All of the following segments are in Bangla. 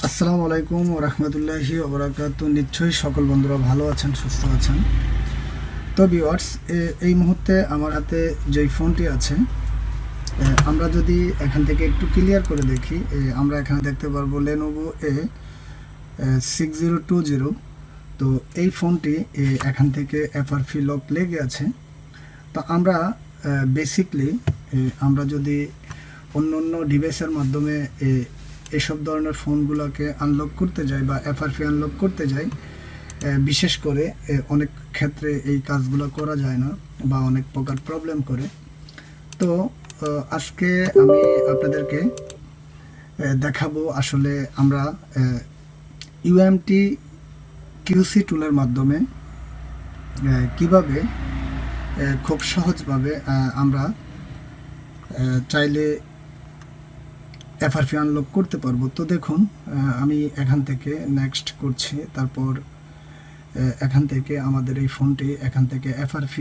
আসসালামু আলাইকুম ওয়া রাহমাতুল্লাহি ওয়া বারাকাতুহু। নিশ্চয়ই সকল বন্ধুরা ভালো আছেন, সুস্থ আছেন। তো ভিউয়ার্স, এই মুহূর্তে আমার হাতে যেই ফোনটি আছে, আমরা যদি এখান থেকে একটু ক্লিয়ার করে দেখি, আমরা এখানে দেখতে পারবো Lenovo A6020। তো এই ফোনটি এখান থেকে FRP লক লেগে আছে। তো আমরা বেসিকলি আমরা যদি অন্য ডিভাইসের মাধ্যমে এসব ধরনের ফোনগুলোকে আনলক করতে যাই বা FRP আনলক করতে যাই, বিশেষ করে অনেক ক্ষেত্রে এই কাজগুলো করা যায় না বা অনেক প্রকার প্রবলেম করে। তো আজকে আমি আপনাদেরকে দেখাবো আসলে আমরা UMT QC টুলের মাধ্যমে কিভাবে খুব সহজভাবে আমরা চাইলে FRP আনলক করতে পারবো। তো দেখুন, আমি এখান থেকে নেক্সট করছি, তারপর এখান থেকে আমাদের এই ফোনটি এখান থেকে FRP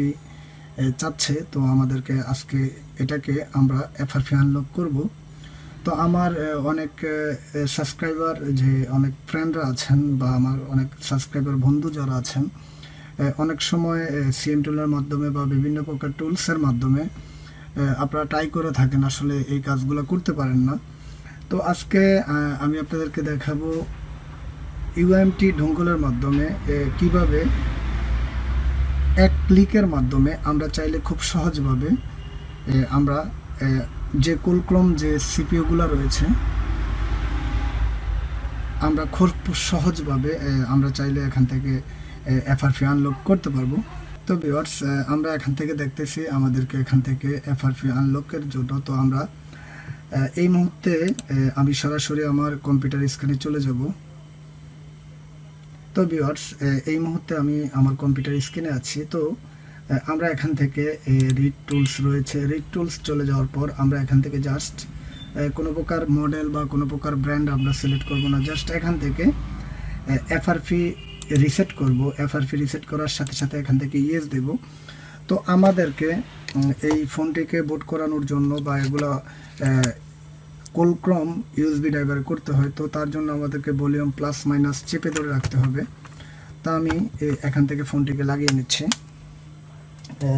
চাচ্ছে। তো আমাদেরকে আজকে এটাকে আমরা FRP আনলক করব। তো আমার অনেক সাবস্ক্রাইবার, যে অনেক ফ্রেন্ডরা আছেন বা আমার অনেক সাবস্ক্রাইবার বন্ধু যারা আছেন, অনেক সময় CM টুলের মাধ্যমে বা বিভিন্ন প্রকার টুলসের মাধ্যমে আপনারা ট্রাই করে থাকেন, আসলে এই কাজগুলো করতে পারেন না। তো আজকে আমি আপনাদেরকে দেখাবো UMT ডোঙ্গলের মাধ্যমে কিভাবে এক ক্লিকের মাধ্যমে আমরা চাইলে খুব সহজভাবে আমরা যে কোলক্রম যে সিপিইউগুলো রয়েছে, আমরা খুব সহজভাবে আমরা চাইলে এখান থেকে FRP আনলক করতে পারবো। তো ভিউয়ার্স, আমরা এখান থেকে দেখতেছি আমাদেরকে এখান থেকে FRP আনলকের জন্য, তো আমরা এই মুহূর্তে আমি সরাসরি আমার কম্পিউটার স্ক্রিনে চলে যাব। তো ভিউয়ার্স, এই মুহূর্তে আমি আমার কম্পিউটার স্ক্রিনে আছি। তো আমরা এখান থেকে রিড টুলস রয়েছে, রিড টুলস চলে যাওয়ার পর আমরা এখান থেকে জাস্ট কোনো প্রকার মডেল বা কোনো প্রকার ব্র্যান্ড আমরা সিলেক্ট করব না, জাস্ট এখান থেকে FRP রিসেট করব। FRP রিসেট করার সাথে সাথে এখান থেকে ইয়েস দেব। তো আমাদেরকে এই ফোনটিকে বুট করানোর জন্য বা এগুলো কোলক্রম USB ড্রাইভার করতে হয়, তো তার জন্য আমাদেরকে ভলিউম প্লাস মাইনাস চেপে ধরে রাখতে হবে। তা আমি এখান থেকে ফোনটিকে লাগিয়ে নিচ্ছি।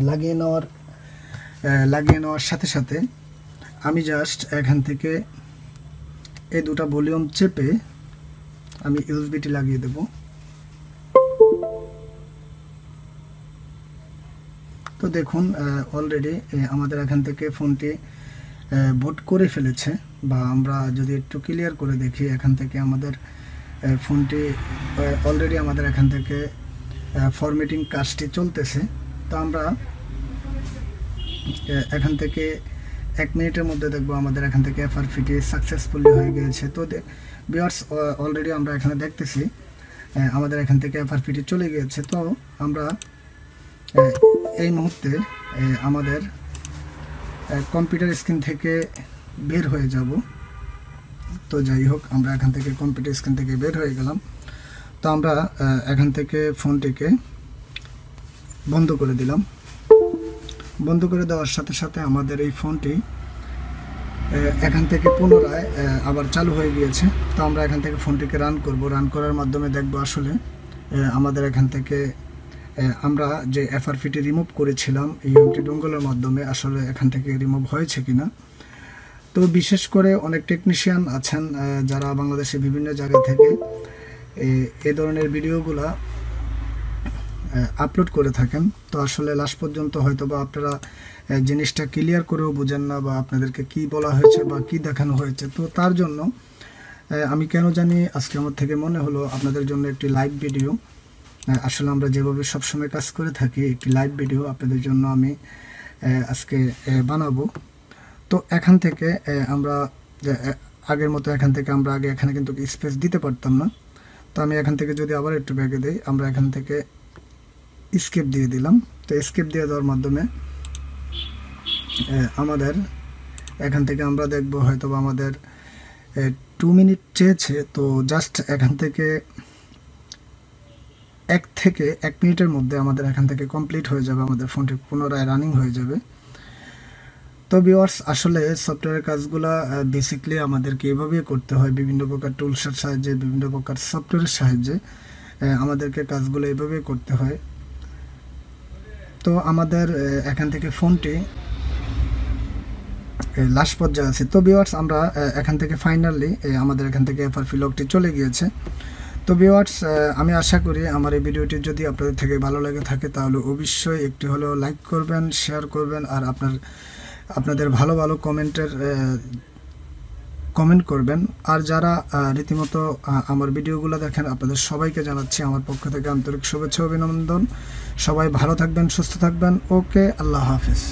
লাগিয়ে নেওয়ার সাথে সাথে আমি জাস্ট এখান থেকে এই দুটা ভলিউম চেপে আমি USBটি লাগিয়ে দেব। তো দেখুন, অলরেডি আমাদের এখান থেকে ফোনটি বুট করে ফেলেছে। বা আমরা যদি একটু ক্লিয়ার করে দেখি, এখান থেকে আমাদের ফোনটি অলরেডি আমাদের এখান থেকে ফরম্যাটিং কাজটি চলতেছে। তো আমরা এখান থেকে 1 মিনিটের মধ্যে দেখব আমাদের এখান থেকে FRPটি সাকসেসফুলি হয়ে গিয়েছে। তো ভিউয়ার্স, অলরেডি আমরা এখানে দেখতেছি আমাদের এখান থেকে FRPটি চলে গিয়েছে। তো আমরা এই মুহূর্তে আমাদের কম্পিউটার স্ক্রিন থেকে বের হয়ে যাব। তো যাই হোক, আমরা এখান থেকে কম্পিউটার স্ক্রিন থেকে বের হয়ে গেলাম। তো আমরা এখান থেকে ফোনটিকে বন্ধ করে দিলাম। বন্ধ করে দেওয়ার সাথে সাথে আমাদের এই ফোনটি এখান থেকে পুনরায় আবার চালু হয়ে গিয়েছে। তো আমরা এখান থেকে ফোনটিকে রান করব। রান করার মাধ্যমে দেখব আসলে আমাদের এখান থেকে আমরা যে FRPটি রিমুভ করেছিলাম UMT ডোঙ্গলের মাধ্যমে, আসলে এখান থেকে রিমুভ হয়েছে কিনা। তো বিশেষ করে অনেক টেকনিশিয়ান আছেন যারা বাংলাদেশে বিভিন্ন জায়গা থেকে এই ধরনের ভিডিওগুলা আপলোড করে থাকেন। তো আসলে লাস্ট পর্যন্ত হয়তো বা আপনারা জিনিসটা ক্লিয়ার করেও বুঝেন না, বা আপনাদেরকে কি বলা হয়েছে বা কি দেখানো হয়েছে। তো তার জন্য আমি কেন জানি আজকে আমার থেকে মনে হলো আপনাদের জন্য একটি লাইভ ভিডিও, আসলে আমরা যেভাবে সবসময় কাজ করে থাকি, একটি লাইভ ভিডিও আপনাদের জন্য আমি আজকে বানাবো। তো এখান থেকে আমরা আগের মতো এখান থেকে আমরা আগে এখানে কিন্তু স্পেস দিতে পারতাম না। তো আমি এখান থেকে যদি আবার একটু ব্যাগে দিই, আমরা এখান থেকে স্কেপ দিয়ে দিলাম। তো স্কেপ দিয়ে দেওয়ার মাধ্যমে আমাদের এখান থেকে আমরা দেখব হয়তো আমাদের 2 মিনিট চেয়েছে। তো জাস্ট এখান থেকে 1 মিনিটের মধ্যে আমাদের এখান থেকে কমপ্লিট হয়ে যাবে, আমাদের ফোনটি পুনরায় রানিং হয়ে যাবে। তো ভিউয়ার্স, আসলে সফটওয়্যারের কাজগুলো বেসিকলি আমাদেরকে এভাবেই করতে হয়, বিভিন্ন প্রকার টুলসের সাহায্যে, বিভিন্ন প্রকার সফটওয়্যারের সাহায্যে আমাদেরকে কাজগুলো এভাবেই করতে হয়। তো আমাদের এখান থেকে ফোনটি লাস্ট পর্যায়ে আছে। তো ভিউয়ার্স, আমরা এখান থেকে ফাইনালি আমাদের এখান থেকে এফআরপি লকটি চলে গিয়েছে। তো ভিউয়ার্স, আমি আশা করি আমার এই ভিডিওটি যদি আপনাদের থেকে ভালো লেগে থাকে তাহলে অবশ্যই একটি হলেও লাইক করবেন, শেয়ার করবেন, আর আপনাদের ভালো ভালো কমেন্ট করবেন। আর যারা রীতিমতো আমার ভিডিওগুলো দেখেন, আপনাদের সবাইকে জানাচ্ছি আমার পক্ষ থেকে আন্তরিক শুভেচ্ছা অভিনন্দন। সবাই ভালো থাকবেন, সুস্থ থাকবেন। ওকে, আল্লাহ হাফেজ।